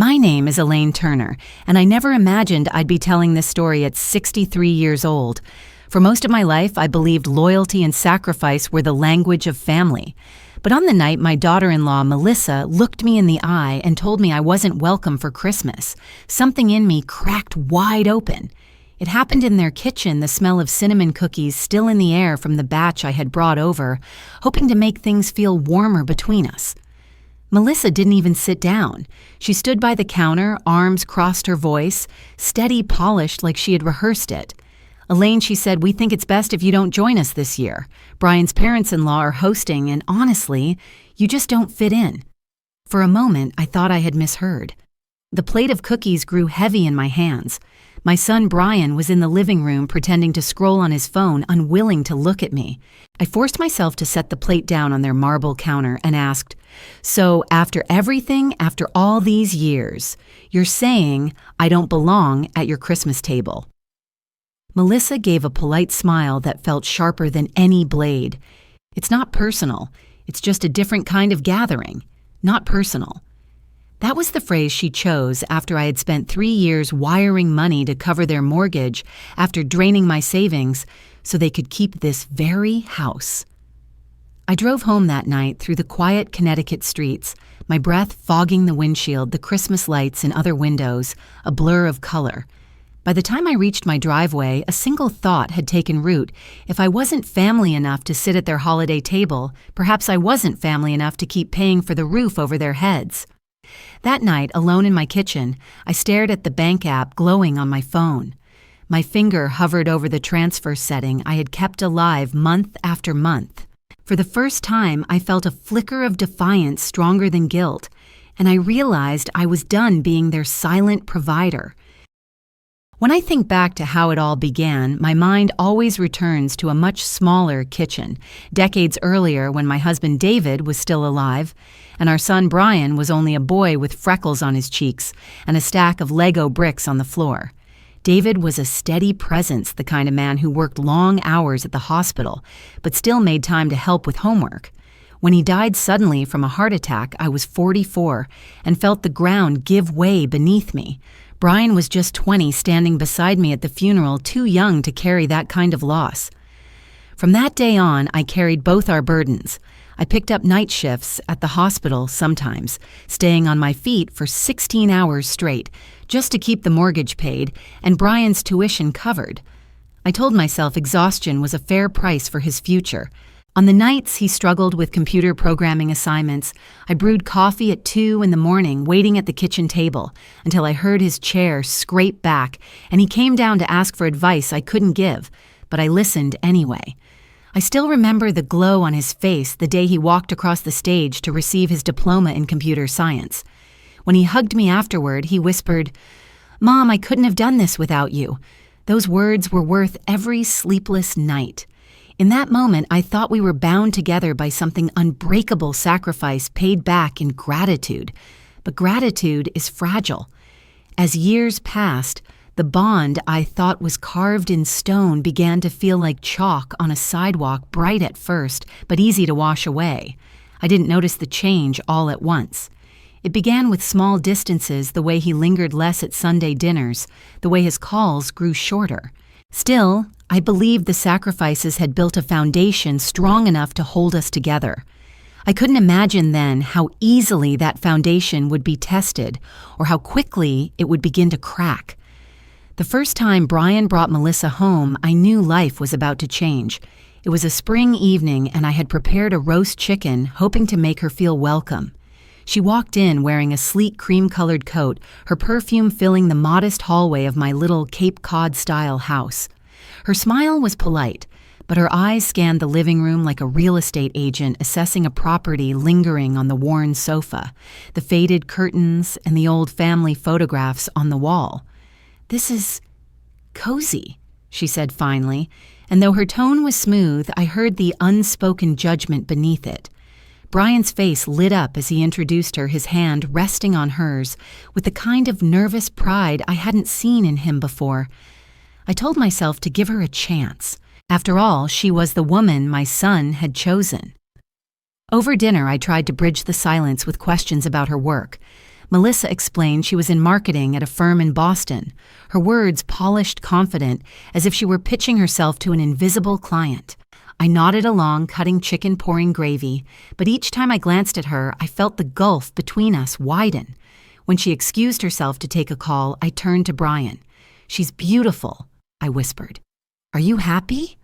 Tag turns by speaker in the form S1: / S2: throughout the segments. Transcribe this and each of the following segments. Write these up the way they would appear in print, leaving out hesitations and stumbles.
S1: My name is Elaine Turner, and I never imagined I'd be telling this story at 63 years old. For most of my life, I believed loyalty and sacrifice were the language of family. But on the night my daughter-in-law, Melissa, looked me in the eye and told me I wasn't welcome for Christmas, something in me cracked wide open. It happened in their kitchen, the smell of cinnamon cookies still in the air from the batch I had brought over, hoping to make things feel warmer between us. Melissa didn't even sit down. She stood by the counter, arms crossed her voice, steady, polished like she had rehearsed it. "Elaine," she said, "we think it's best if you don't join us this year. Brian's parents-in-law are hosting, and honestly, you just don't fit in." For a moment, I thought I had misheard. The plate of cookies grew heavy in my hands. My son Brian was in the living room pretending to scroll on his phone, unwilling to look at me. I forced myself to set the plate down on their marble counter and asked, "So after everything, after all these years, you're saying I don't belong at your Christmas table?" Melissa gave a polite smile that felt sharper than any blade. "It's not personal. It's just a different kind of gathering. Not personal." That was the phrase she chose after I had spent 3 years wiring money to cover their mortgage, after draining my savings, so they could keep this very house. I drove home that night through the quiet Connecticut streets, my breath fogging the windshield, the Christmas lights in other windows, a blur of color. By the time I reached my driveway, a single thought had taken root. If I wasn't family enough to sit at their holiday table, perhaps I wasn't family enough to keep paying for the roof over their heads. That night, alone in my kitchen, I stared at the bank app glowing on my phone. My finger hovered over the transfer setting I had kept alive month after month. For the first time, I felt a flicker of defiance stronger than guilt, and I realized I was done being their silent provider. When I think back to how it all began, my mind always returns to a much smaller kitchen, decades earlier when my husband David was still alive, and our son Brian was only a boy with freckles on his cheeks and a stack of Lego bricks on the floor. David was a steady presence, the kind of man who worked long hours at the hospital, but still made time to help with homework. When he died suddenly from a heart attack, I was 44 and felt the ground give way beneath me. Brian was just 20, standing beside me at the funeral, too young to carry that kind of loss. From that day on, I carried both our burdens. I picked up night shifts at the hospital sometimes, staying on my feet for 16 hours straight, just to keep the mortgage paid and Brian's tuition covered. I told myself exhaustion was a fair price for his future. On the nights he struggled with computer programming assignments, I brewed coffee at 2 in the morning, waiting at the kitchen table, until I heard his chair scrape back, and he came down to ask for advice I couldn't give, but I listened anyway. I still remember the glow on his face the day he walked across the stage to receive his diploma in computer science. When he hugged me afterward, he whispered, "Mom, I couldn't have done this without you." Those words were worth every sleepless night. In that moment, I thought we were bound together by something unbreakable sacrifice paid back in gratitude. But gratitude is fragile. As years passed, the bond I thought was carved in stone began to feel like chalk on a sidewalk, bright at first, but easy to wash away. I didn't notice the change all at once. It began with small distances, the way he lingered less at Sunday dinners, the way his calls grew shorter. Still, I believed the sacrifices had built a foundation strong enough to hold us together. I couldn't imagine then how easily that foundation would be tested or how quickly it would begin to crack. The first time Brian brought Melissa home, I knew life was about to change. It was a spring evening and I had prepared a roast chicken, hoping to make her feel welcome. She walked in wearing a sleek cream-colored coat, her perfume filling the modest hallway of my little Cape Cod-style house. Her smile was polite, but her eyes scanned the living room like a real estate agent assessing a property lingering on the worn sofa, the faded curtains, and the old family photographs on the wall. "This is cozy," she said finally, and though her tone was smooth, I heard the unspoken judgment beneath it. Brian's face lit up as he introduced her, his hand resting on hers, with the kind of nervous pride I hadn't seen in him before. I told myself to give her a chance. After all, she was the woman my son had chosen. Over dinner, I tried to bridge the silence with questions about her work. Melissa explained she was in marketing at a firm in Boston, her words polished confident, as if she were pitching herself to an invisible client. I nodded along, cutting chicken, pouring gravy, but each time I glanced at her, I felt the gulf between us widen. When she excused herself to take a call, I turned to Brian. "She's beautiful," I whispered. "Are you happy?"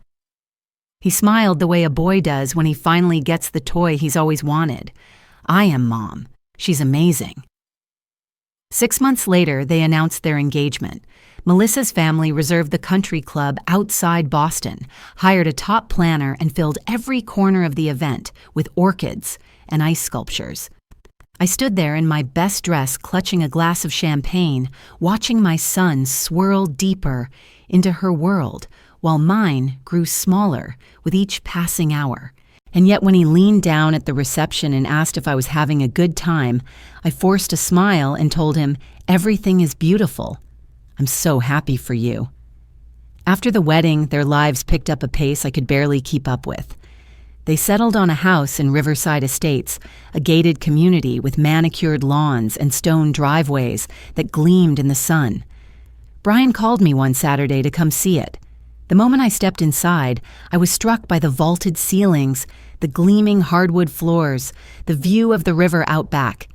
S1: He smiled the way a boy does when he finally gets the toy he's always wanted. "I am, Mom. She's amazing." 6 months later, they announced their engagement. Melissa's family reserved the country club outside Boston, hired a top planner, and filled every corner of the event with orchids and ice sculptures. I stood there in my best dress, clutching a glass of champagne, watching my son swirl deeper into her world, while mine grew smaller with each passing hour. And yet when he leaned down at the reception and asked if I was having a good time, I forced a smile and told him, "Everything is beautiful. I'm so happy for you." After the wedding, their lives picked up a pace I could barely keep up with. They settled on a house in Riverside Estates, a gated community with manicured lawns and stone driveways that gleamed in the sun. Brian called me one Saturday to come see it. The moment I stepped inside, I was struck by the vaulted ceilings, the gleaming hardwood floors, the view of the river out back.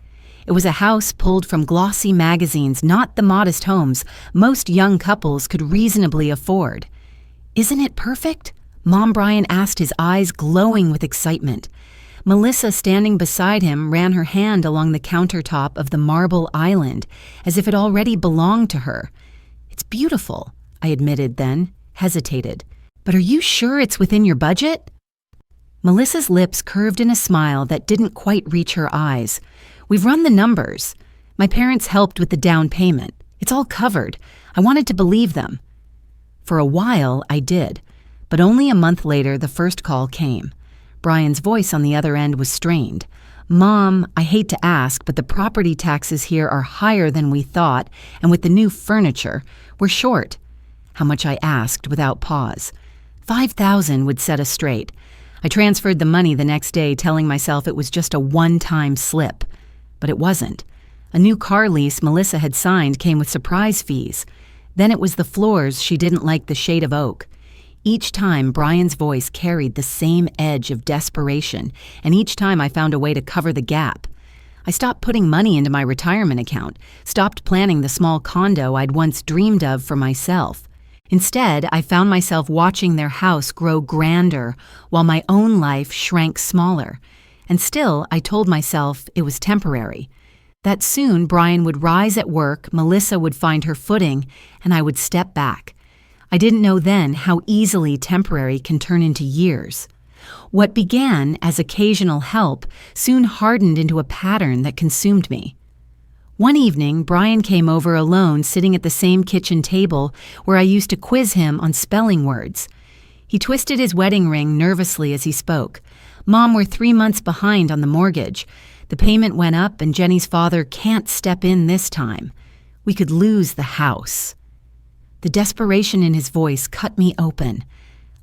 S1: It was a house pulled from glossy magazines, not the modest homes most young couples could reasonably afford. "Isn't it perfect?" Mom Brian asked, his eyes glowing with excitement. Melissa, standing beside him, ran her hand along the countertop of the marble island, as if it already belonged to her. "It's beautiful," I admitted then, hesitated. "But are you sure it's within your budget?" Melissa's lips curved in a smile that didn't quite reach her eyes. "We've run the numbers. My parents helped with the down payment. It's all covered. I wanted to believe them." For a while, I did. But only a month later, the first call came. Brian's voice on the other end was strained. "Mom, I hate to ask, but the property taxes here are higher than we thought, and with the new furniture, we're short." How much I asked without pause. $5,000 would set us straight. I transferred the money the next day, telling myself it was just a one-time slip. But it wasn't. A new car lease Melissa had signed came with surprise fees. Then it was the floors she didn't like the shade of oak. Each time, Brian's voice carried the same edge of desperation, and each time I found a way to cover the gap. I stopped putting money into my retirement account, stopped planning the small condo I'd once dreamed of for myself. Instead, I found myself watching their house grow grander while my own life shrank smaller. And still, I told myself it was temporary. That soon Brian would rise at work, Melissa would find her footing, and I would step back. I didn't know then how easily temporary can turn into years. What began as occasional help soon hardened into a pattern that consumed me. One evening, Brian came over alone, sitting at the same kitchen table where I used to quiz him on spelling words. He twisted his wedding ring nervously as he spoke. "Mom, we're 3 months behind on the mortgage. The payment went up and Jenny's father can't step in this time. We could lose the house." The desperation in his voice cut me open.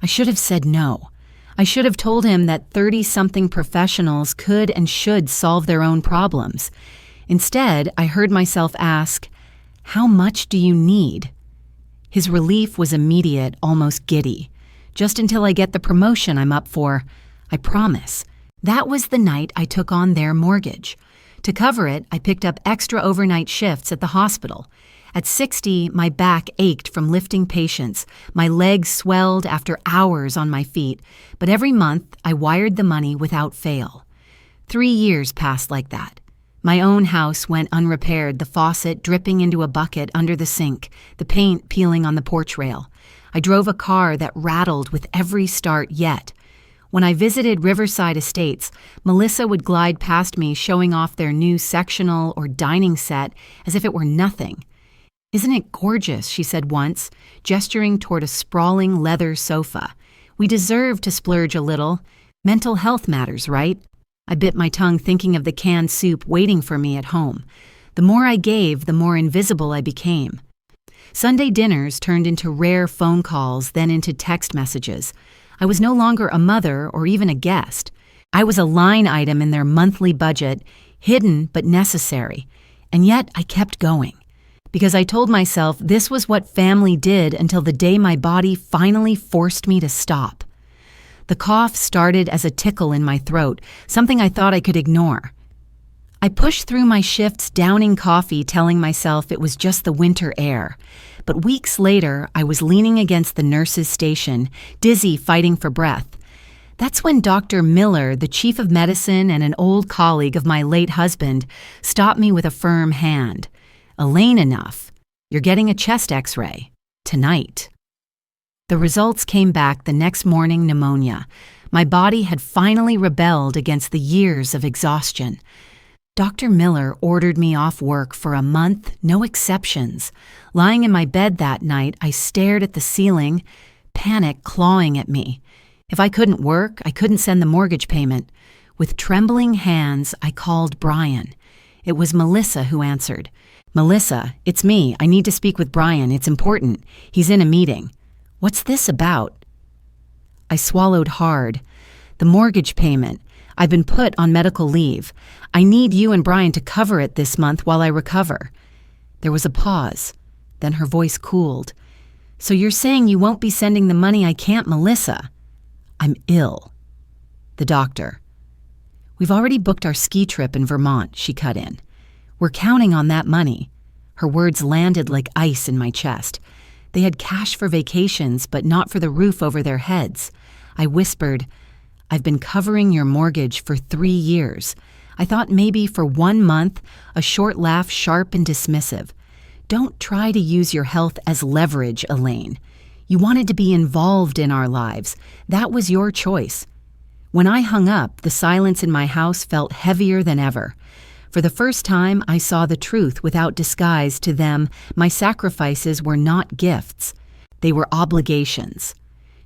S1: I should have said no. I should have told him that 30-something professionals could and should solve their own problems. Instead, I heard myself ask, "How much do you need?" His relief was immediate, almost giddy. "Just until I get the promotion I'm up for. I promise." That was the night I took on their mortgage. To cover it, I picked up extra overnight shifts at the hospital. At 60, my back ached from lifting patients. My legs swelled after hours on my feet. But every month, I wired the money without fail. 3 years passed like that. My own house went unrepaired, the faucet dripping into a bucket under the sink, the paint peeling on the porch rail. I drove a car that rattled with every start yet. When I visited Riverside Estates, Melissa would glide past me showing off their new sectional or dining set as if it were nothing. "Isn't it gorgeous?" she said once, gesturing toward a sprawling leather sofa. "We deserve to splurge a little. Mental health matters, right?" I bit my tongue thinking of the canned soup waiting for me at home. The more I gave, the more invisible I became. Sunday dinners turned into rare phone calls, then into text messages. I was no longer a mother or even a guest. I was a line item in their monthly budget, hidden but necessary. And yet I kept going, because I told myself this was what family did until the day my body finally forced me to stop. The cough started as a tickle in my throat, something I thought I could ignore. I pushed through my shifts downing coffee, telling myself it was just the winter air. But weeks later, I was leaning against the nurse's station, dizzy, fighting for breath. That's when Dr. Miller, the chief of medicine and an old colleague of my late husband, stopped me with a firm hand. "Elaine, enough. You're getting a chest x-ray. Tonight." The results came back the next morning: pneumonia. My body had finally rebelled against the years of exhaustion. Dr. Miller ordered me off work for a month, no exceptions. Lying in my bed that night, I stared at the ceiling, panic clawing at me. If I couldn't work, I couldn't send the mortgage payment. With trembling hands, I called Brian. It was Melissa who answered. "Melissa, it's me. I need to speak with Brian. It's important. He's in a meeting." "What's this about?" I swallowed hard. "The mortgage payment. I've been put on medical leave. I need you and Brian to cover it this month while I recover." There was a pause. Then her voice cooled. "So you're saying you won't be sending the money I can't, Melissa?" "I'm ill." The doctor. "We've already booked our ski trip in Vermont," she cut in. "We're counting on that money." Her words landed like ice in my chest. They had cash for vacations, but not for the roof over their heads. I whispered, "I've been covering your mortgage for 3 years. I thought maybe for 1 month," a short laugh sharp and dismissive. "Don't try to use your health as leverage, Elaine. You wanted to be involved in our lives. That was your choice." When I hung up, the silence in my house felt heavier than ever. For the first time, I saw the truth without disguise. To them, my sacrifices were not gifts. They were obligations.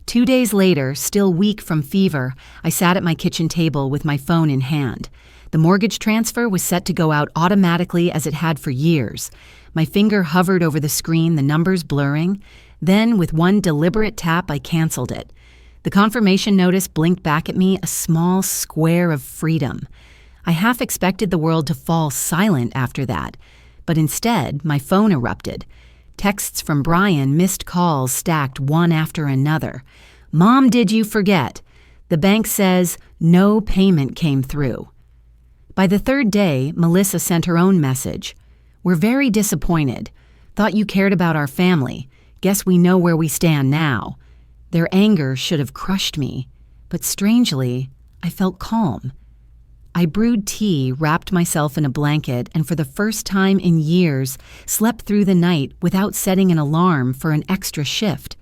S1: 2 days later, still weak from fever, I sat at my kitchen table with my phone in hand. The mortgage transfer was set to go out automatically as it had for years. My finger hovered over the screen, the numbers blurring. Then, with one deliberate tap, I canceled it. The confirmation notice blinked back at me, a small square of freedom. I half expected the world to fall silent after that, but instead, my phone erupted. Texts from Brian, missed calls stacked one after another. "Mom, did you forget? The bank says no payment came through." By the 3rd day, Melissa sent her own message. "We're very disappointed. Thought you cared about our family. Guess we know where we stand now." Their anger should have crushed me, but strangely, I felt calm. I brewed tea, wrapped myself in a blanket, and for the first time in years, slept through the night without setting an alarm for an extra shift.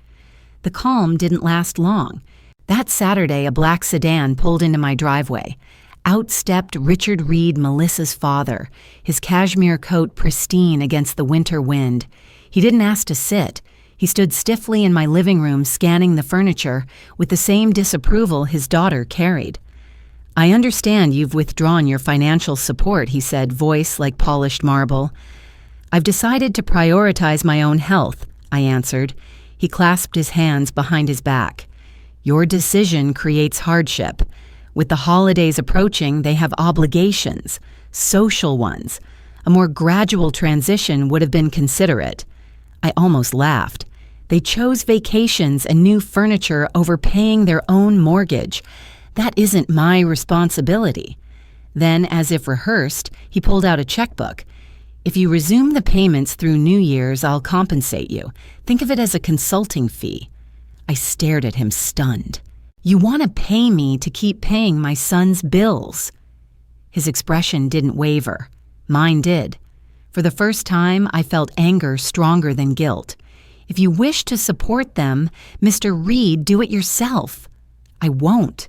S1: The calm didn't last long. That Saturday, a black sedan pulled into my driveway. Out stepped Richard Reed, Melissa's father, his cashmere coat pristine against the winter wind. He didn't ask to sit. He stood stiffly in my living room, scanning the furniture with the same disapproval his daughter carried. "I understand you've withdrawn your financial support," he said, voice like polished marble. "I've decided to prioritize my own health," I answered. He clasped his hands behind his back. "Your decision creates hardship. With the holidays approaching, they have obligations, social ones. A more gradual transition would have been considerate." I almost laughed. They chose vacations and new furniture over paying their own mortgage. That isn't my responsibility. Then, as if rehearsed, he pulled out a checkbook. "If you resume the payments through New Year's, I'll compensate you. Think of it as a consulting fee." I stared at him, stunned. "You want to pay me to keep paying my son's bills?" His expression didn't waver. Mine did. For the first time, I felt anger stronger than guilt. "If you wish to support them, Mr. Reed, do it yourself." "I won't."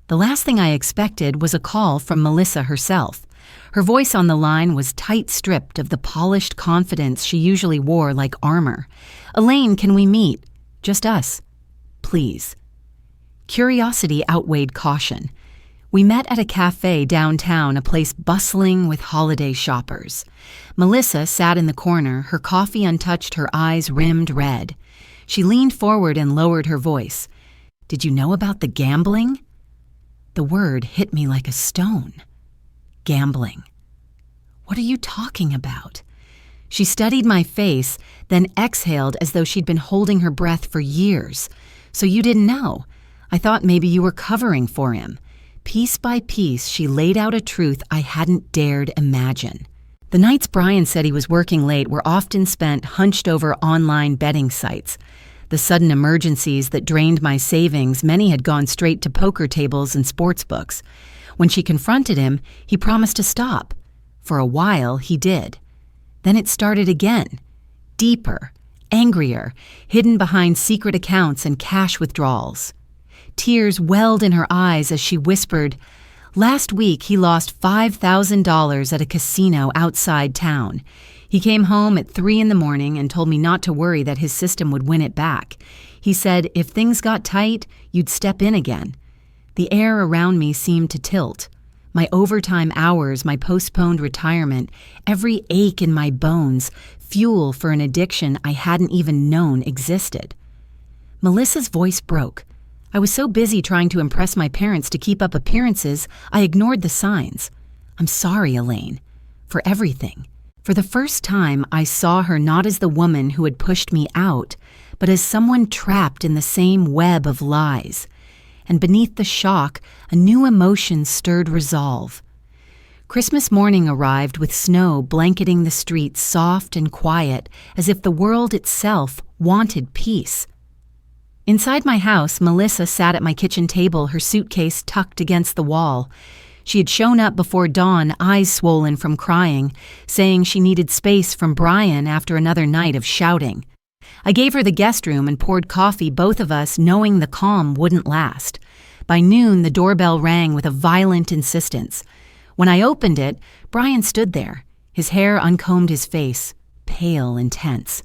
S1: The last thing I expected was a call from Melissa herself. Her voice on the line was tight-stripped of the polished confidence she usually wore like armor. "Elaine, can we meet? Just us. Please." Curiosity outweighed caution. We met at a cafe downtown, a place bustling with holiday shoppers. Melissa sat in the corner, her coffee untouched, her eyes rimmed red. She leaned forward and lowered her voice. "Did you know about the gambling?" The word hit me like a stone. Gambling. "What are you talking about?" She studied my face, then exhaled as though she'd been holding her breath for years. "So you didn't know? I thought maybe you were covering for him." Piece by piece, she laid out a truth I hadn't dared imagine. The nights Brian said he was working late were often spent hunched over online betting sites. The sudden emergencies that drained my savings, many had gone straight to poker tables and sports books. When she confronted him, he promised to stop. For a while, he did. Then it started again. Deeper, angrier, hidden behind secret accounts and cash withdrawals. Tears welled in her eyes as she whispered, "Last week he lost $5,000 at a casino outside town. He came home at 3 a.m. and told me not to worry that his system would win it back. He said if things got tight, you'd step in again." The air around me seemed to tilt. My overtime hours, my postponed retirement, every ache in my bones, fuel for an addiction I hadn't even known existed. Melissa's voice broke. I was so busy trying to impress my parents to keep up appearances, I ignored the signs. "I'm sorry, Elaine, for everything." For the first time, I saw her not as the woman who had pushed me out, but as someone trapped in the same web of lies. And beneath the shock, a new emotion stirred resolve. Christmas morning arrived with snow blanketing the streets soft and quiet, as if the world itself wanted peace. Inside my house, Melissa sat at my kitchen table, her suitcase tucked against the wall. She had shown up before dawn, eyes swollen from crying, saying she needed space from Brian after another night of shouting. I gave her the guest room and poured coffee, both of us knowing the calm wouldn't last. By noon, the doorbell rang with a violent insistence. When I opened it, Brian stood there, his hair uncombed his face, pale and tense.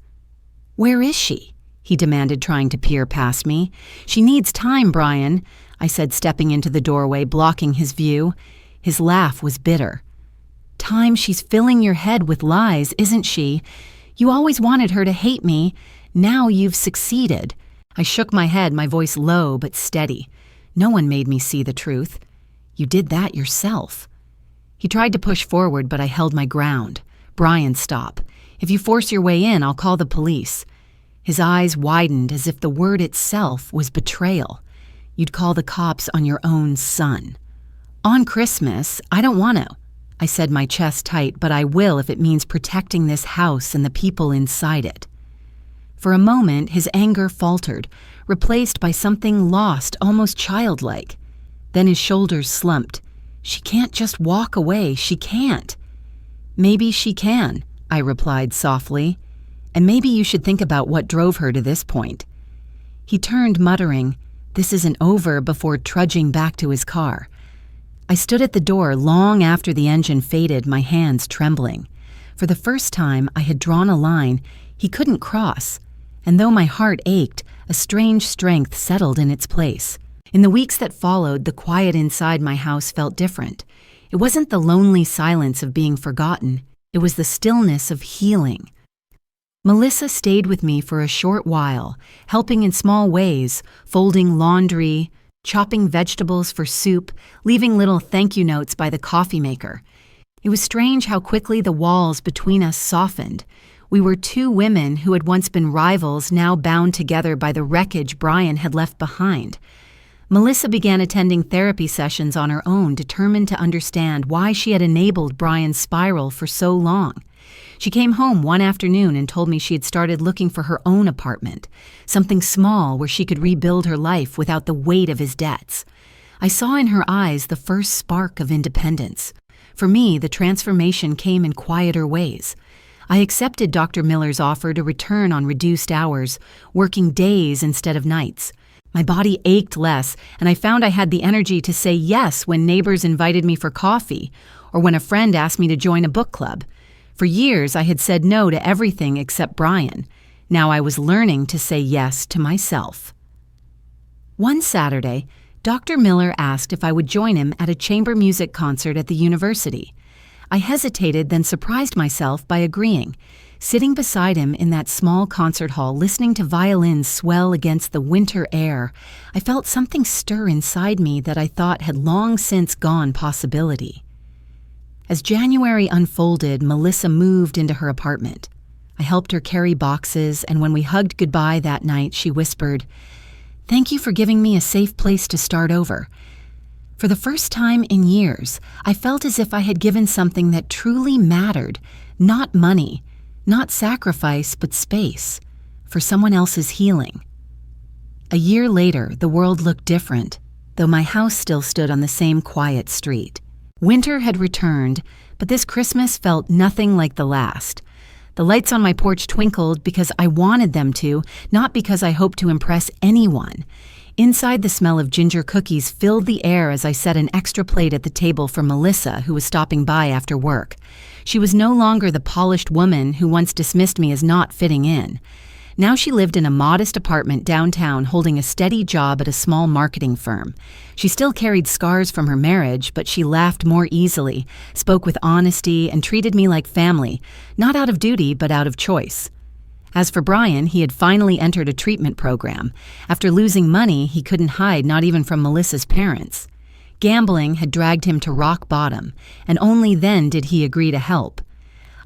S1: "Where is she?" he demanded, trying to peer past me. "She needs time, Brian," I said, stepping into the doorway, blocking his view. His laugh was bitter. "Time she's filling your head with lies, isn't she? You always wanted her to hate me. Now you've succeeded." I shook my head, my voice low but steady. "No one made me see the truth. You did that yourself." He tried to push forward, but I held my ground. "Brian, stop. If you force your way in, I'll call the police." His eyes widened as if the word itself was betrayal. "You'd call the cops on your own son." "On Christmas, I don't want to." I said, my chest tight, "but I will if it means protecting this house and the people inside it." For a moment, his anger faltered, replaced by something lost, almost childlike. Then his shoulders slumped. "She can't just walk away. She can't." "Maybe she can," I replied softly. "And maybe you should think about what drove her to this point." He turned, muttering, "This isn't over," before trudging back to his car. I stood at the door long after the engine faded, my hands trembling. For the first time, I had drawn a line he couldn't cross, and though my heart ached, a strange strength settled in its place. In the weeks that followed, the quiet inside my house felt different. It wasn't the lonely silence of being forgotten. It was the stillness of healing. Melissa stayed with me for a short while, helping in small ways, folding laundry, chopping vegetables for soup, leaving little thank you notes by the coffee maker. It was strange how quickly the walls between us softened. We were two women who had once been rivals, now bound together by the wreckage Brian had left behind. Melissa began attending therapy sessions on her own, determined to understand why she had enabled Brian's spiral for so long. She came home one afternoon and told me she had started looking for her own apartment, something small where she could rebuild her life without the weight of his debts. I saw in her eyes the first spark of independence. For me, the transformation came in quieter ways. I accepted Dr. Miller's offer to return on reduced hours, working days instead of nights. My body ached less, and I found I had the energy to say yes when neighbors invited me for coffee, or when a friend asked me to join a book club. For years, I had said no to everything except Brian. Now I was learning to say yes to myself. One Saturday, Dr. Miller asked if I would join him at a chamber music concert at the university. I hesitated, then surprised myself by agreeing. Sitting beside him in that small concert hall, listening to violins swell against the winter air, I felt something stir inside me that I thought had long since gone possibility. As January unfolded, Melissa moved into her apartment. I helped her carry boxes, and when we hugged goodbye that night, she whispered, "Thank you for giving me a safe place to start over." For the first time in years, I felt as if I had given something that truly mattered, not money, not sacrifice, but space, for someone else's healing. A year later, the world looked different, though my house still stood on the same quiet street. Winter had returned, but this Christmas felt nothing like the last. The lights on my porch twinkled because I wanted them to, not because I hoped to impress anyone. Inside, the smell of ginger cookies filled the air as I set an extra plate at the table for Melissa, who was stopping by after work. She was no longer the polished woman who once dismissed me as not fitting in. Now she lived in a modest apartment downtown, holding a steady job at a small marketing firm. She still carried scars from her marriage, but she laughed more easily, spoke with honesty, and treated me like family, not out of duty, but out of choice. As for Brian, he had finally entered a treatment program. After losing money, he couldn't hide, not even from Melissa's parents. Gambling had dragged him to rock bottom, and only then did he agree to help.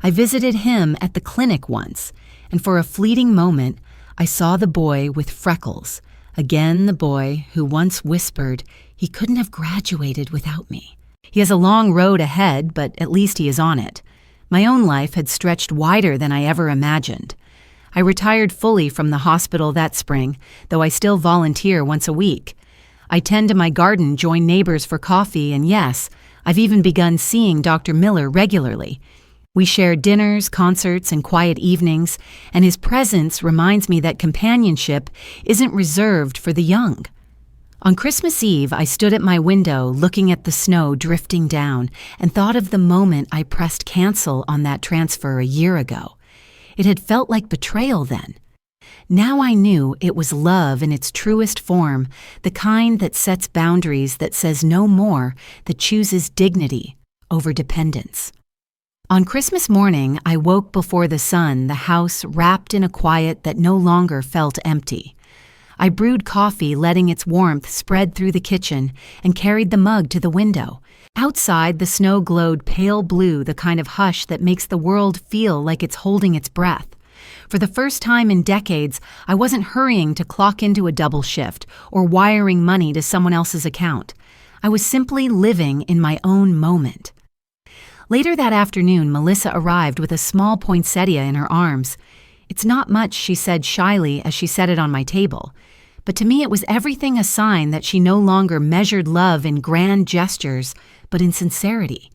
S1: I visited him at the clinic once, and for a fleeting moment, I saw the boy with freckles, again the boy who once whispered he couldn't have graduated without me. He has a long road ahead, but at least he is on it. My own life had stretched wider than I ever imagined. I retired fully from the hospital that spring, though I still volunteer once a week. I tend to my garden, join neighbors for coffee, and yes, I've even begun seeing Dr. Miller regularly. We share dinners, concerts, and quiet evenings, and his presence reminds me that companionship isn't reserved for the young. On Christmas Eve, I stood at my window looking at the snow drifting down and thought of the moment I pressed cancel on that transfer a year ago. It had felt like betrayal then. Now I knew it was love in its truest form, the kind that sets boundaries, that says no more, that chooses dignity over dependence. On Christmas morning, I woke before the sun, the house wrapped in a quiet that no longer felt empty. I brewed coffee, letting its warmth spread through the kitchen, and carried the mug to the window. Outside, the snow glowed pale blue, the kind of hush that makes the world feel like it's holding its breath. For the first time in decades, I wasn't hurrying to clock into a double shift or wiring money to someone else's account. I was simply living in my own moment. Later that afternoon, Melissa arrived with a small poinsettia in her arms. "It's not much," she said shyly as she set it on my table. But to me, it was everything a sign that she no longer measured love in grand gestures, but in sincerity.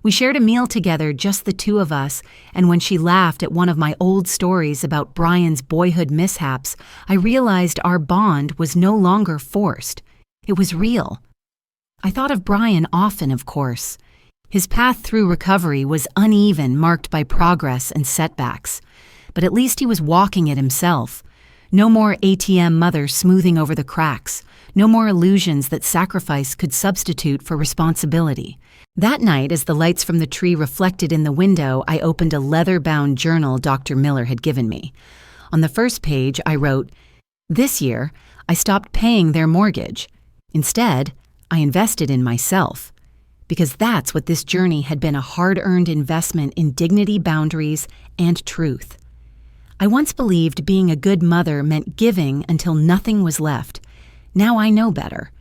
S1: We shared a meal together, just the two of us, and when she laughed at one of my old stories about Brian's boyhood mishaps, I realized our bond was no longer forced. It was real. I thought of Brian often, of course. His path through recovery was uneven, marked by progress and setbacks. But at least he was walking it himself. No more ATM mother smoothing over the cracks. No more illusions that sacrifice could substitute for responsibility. That night, as the lights from the tree reflected in the window, I opened a leather-bound journal Dr. Miller had given me. On the first page, I wrote, "This year, I stopped paying their mortgage. Instead, I invested in myself." Because that's what this journey had been, a hard-earned investment in dignity, boundaries, and truth. I once believed being a good mother meant giving until nothing was left. Now I know better.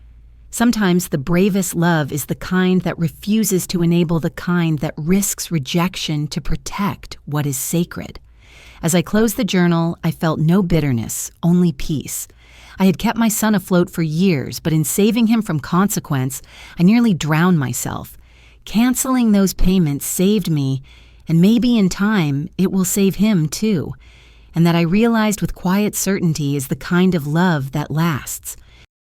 S1: Sometimes the bravest love is the kind that refuses to enable the kind that risks rejection to protect what is sacred. As I closed the journal, I felt no bitterness, only peace. I had kept my son afloat for years, but in saving him from consequence, I nearly drowned myself. Canceling those payments saved me, and maybe in time, it will save him too. And that I realized with quiet certainty is the kind of love that lasts.